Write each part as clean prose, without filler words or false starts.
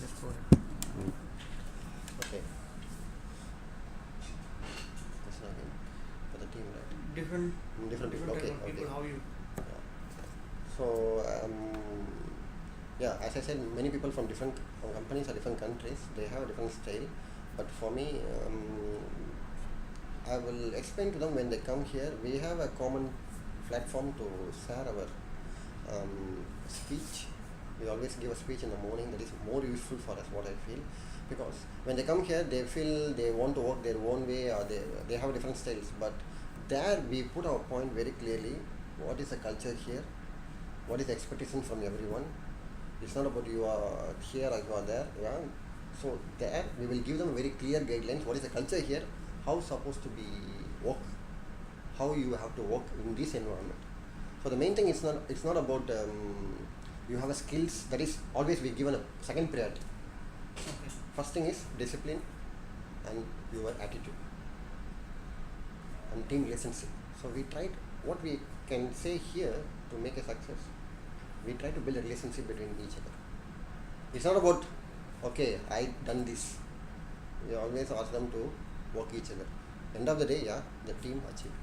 Just go ahead. Okay. Question again for the team, right? Different Different people. type Okay. of people. Okay. How you? Yeah. So yeah, as I said, many people from different companies or different countries, they have a different style. But for me, I will explain to them when they come here. We have a common platform to share our speech. We always give a speech in the morning that is more useful for us, what I feel, because when they come here, they feel they want to work their own way, or they have different styles. But there we put our point very clearly. What is the culture here? What is the expectation from everyone? It's not about you are here or you are there. Yeah. So there we will give them very clear guidelines. What is the culture here? How supposed to be work? How you have to work in this environment? So the main thing is not, it's not about you have a skills, that is always we given a second priority. Okay. First thing is discipline and your attitude and team relationship. So we tried, what we can say here to make a success, we try to build a relationship between each other. It's not about, okay, I done this. We always ask them to work each other. End of the day, yeah, the team achieved.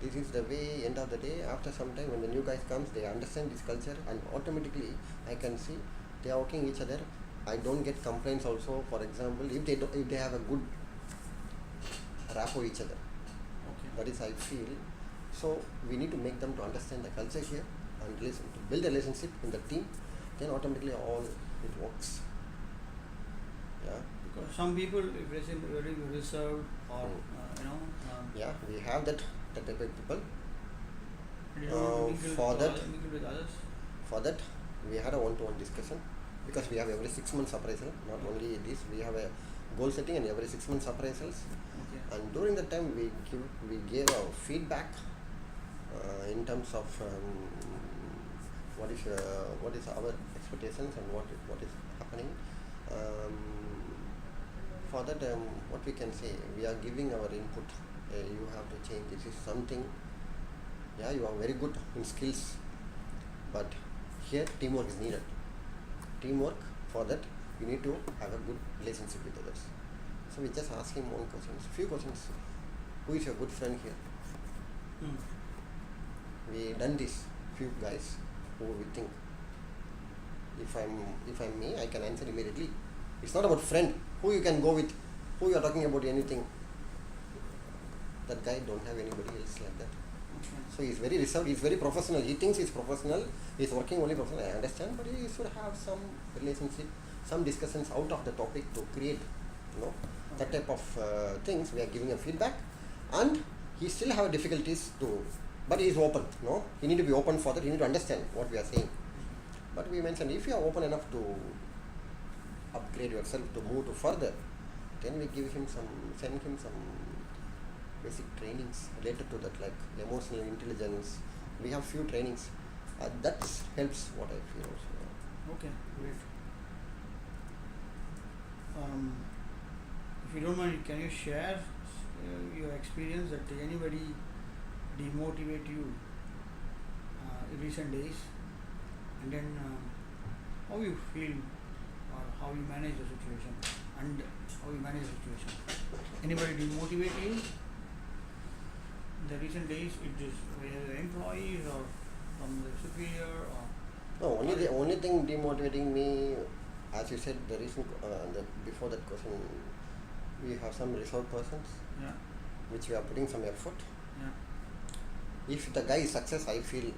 This is the way. End of the day, after some time when the new guys comes, they understand this culture, and automatically I can see they are working each other. I don't get complaints also. For example, if they have a good rapport each other, Okay. that is I feel. So we need to make them to understand the culture here and listen to build a relationship in the team. Then automatically all it works. Yeah. Because some people, if they seem very reserved or Yeah, we have that type of people. they don't want to mingle For that, mingle with others. For that, we had a one-to-one discussion, because we have every 6 months appraisal. Not only this, we have a goal setting and every 6 months appraisals. Okay. And during the time, we gave our feedback in terms of what is our expectations and what is happening. For that, what we can say, we are giving our input. You have to change. This is something. Yeah, you are very good in skills, but here teamwork is needed. Teamwork, for that you need to have a good relationship with others. So we just ask him one question, few questions. Who is your good friend here? We done this few guys who we think. If I'm me, I can answer immediately. It's not about friend. Who you can go with, who you are talking about anything. That guy don't have anybody else like that. Okay. So he's very reserved, he's very professional. He thinks he's professional, he's working only professional, I understand, but he should have some relationship, some discussions out of the topic to create, that type of things. We are giving a feedback, and he still have difficulties to, but he is open, he need to be open for that, he need to understand what we are saying. But we mentioned, if you are open enough to upgrade yourself, to move to further, then we send him some basic trainings related to that, like emotional intelligence. We have few trainings. That helps, what I feel also. Okay, great. If you don't mind, can you share your experience that anybody demotivate you in recent days, and then how you feel or how you manage the situation, and how you manage the situation? Anybody demotivate you in the recent days? It is whether employees or from the superior or? No, the only thing demotivating me, as you said, the reason before that question, we have some reserved persons, Yeah. which we are putting some effort. Yeah. If the guy is success, I feel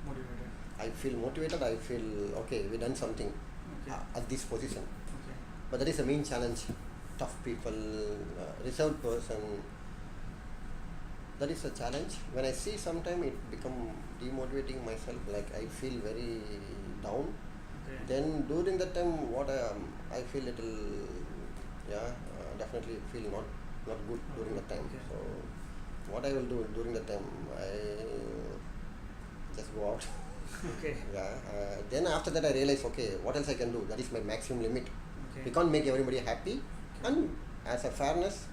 Motivated. motivated. I feel okay, we done something Okay. at this position. Okay. But that is the main challenge. Tough people, reserved person. That is a challenge. When I see sometime it become demotivating myself, like I feel very down. Okay. Then during that time, what I feel little, definitely feel not good during that time. Okay. So what I will do during that time, I just go out. Okay. Then after that I realize, okay, what else I can do? That is my maximum limit. Okay. We can't make everybody happy, and as a fairness,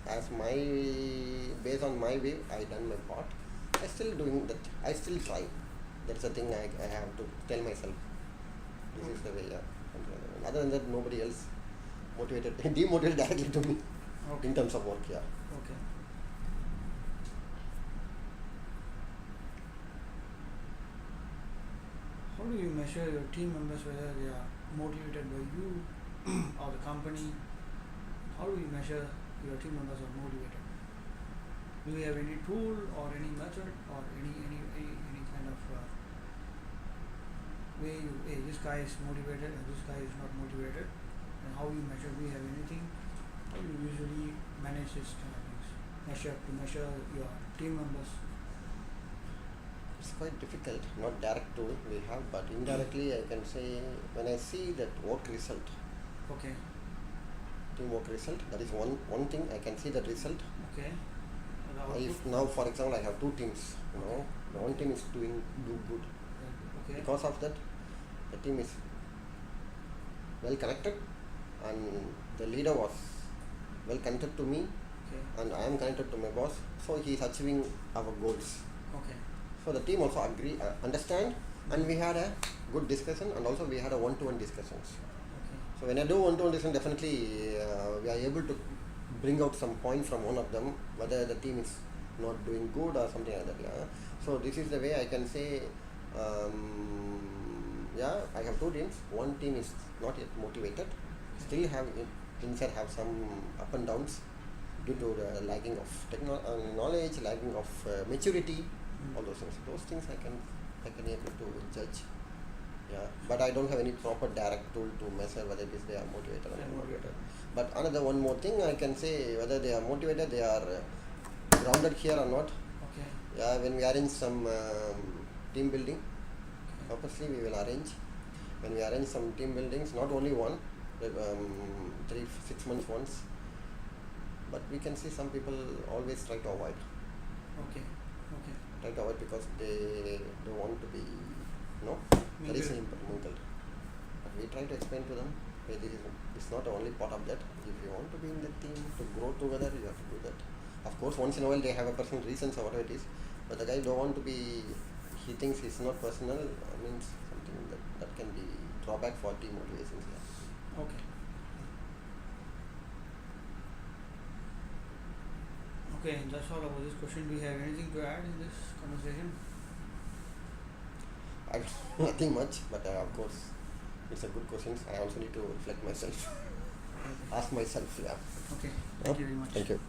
based on my way, I done my part. I still doing that. I still try. That's the thing I have to tell myself. This is the way. Yeah. And other than that, nobody else motivated, demotivated directly to me Okay. in terms of work. Yeah. Okay. How do you measure your team members whether they are motivated by you or the company? How do you measure your team members are motivated? Do you have any tool or any method or any kind of way you, hey, this guy is motivated and this guy is not motivated, and how you measure? Do you have anything? How do you usually manage this kind of things? Measure your team members. It's quite difficult, not direct tool we have, but indirectly I can say when I see that work result, Okay. teamwork result, that is one thing I can see that result. Okay. And the If output? now, for example, I have two teams, the one team is do good. Okay. Because of that, the team is well connected, and the leader was well connected to me, Okay. and I am connected to my boss. So he is achieving our goals. Okay. So the team also understand, and we had a good discussion, and also we had a one-to-one discussions. Okay. So when I do one-to-one discussion, definitely we are able to bring out some point from one of them, whether the team is not doing good or something like that. Yeah. So this is the way I can say. Yeah, I have two teams. One team is not yet motivated, still have inside have some up and downs due to the lagging of knowledge, lagging of maturity, all those things. Those things I can able to judge. Yeah, but I don't have any proper direct tool to measure whether it is they are motivated or not motivated. But another one more thing I can say, whether they are motivated, they are grounded here or not. Okay. Yeah, when we arrange some team building, purposely we will arrange. When we arrange some team buildings, not only one, 3-6 months once, but we can see some people always try to avoid. Okay. Okay. Try to avoid because they don't want to be, very simple, mingled. But we try to explain to them, hey, it's not the only part of that. If you want to be in the team, to grow together, you have to do that. Of course, once in a while they have a personal reasons or whatever it is, but the guy don't want to be, he thinks it's not personal, means something that can be drawback for team motivations. Yeah. Okay. Okay, that's all about this question. Do you have anything to add in this conversation? Nothing much, but of course, it's a good question. I also need to reflect myself, Okay. ask myself. Yeah. Okay. Thank you very much. Thank you.